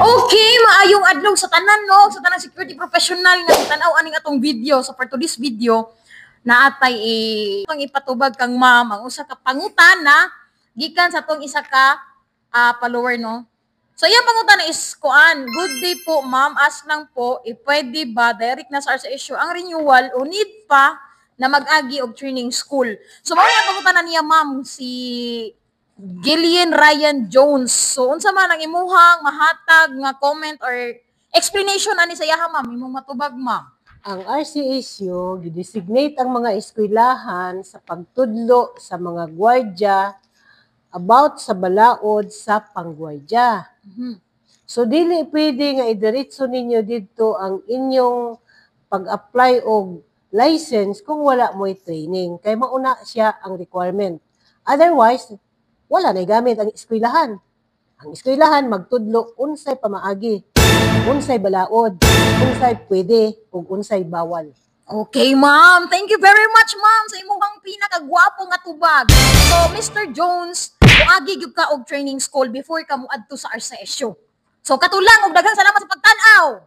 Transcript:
Okay, maayong adlaw sa tanan no, sa tanang security professional nga tanaw aning atong video. So for today's video, naatay pang ipatubag kang ma'am ang usa ka pangutana gikan sa tong isa ka follower no. So iya pangutana is kuan, good day po ma'am, ask lang po if pwede ba direct na sa issue ang renewal o need pa na mag-agi og training school. So mao yung pangutana niya ma'am si Gillian Ryan Jones. So unsa man ang imuhang mahatag nga comment or explanation ani sa yaha ma'am imong matubag ma'am? Ang RCSU gidesignate ang mga eskwelahan sa pagtudlo sa mga gwardya about sa balaod sa panggwardya. So dili pwede nga idiretso ninyo dito ang inyong pag-apply og license kung wala mo'y training. Kay mauna siya ang requirement. Otherwise, wala na gamit ang eskwelahan. Ang eskwelahan magtudlo unsay pamaagi, unsay balaod, unsay pwede, ug unsay bawal. Okay, ma'am. Thank you very much, ma'am, sa imong pinakagwapo nga tubag. So, Mr. Jones, muagi gyud ka og training school before ka moadto sa RCSU. So, katulang og daghang salamat sa pagtan-aw.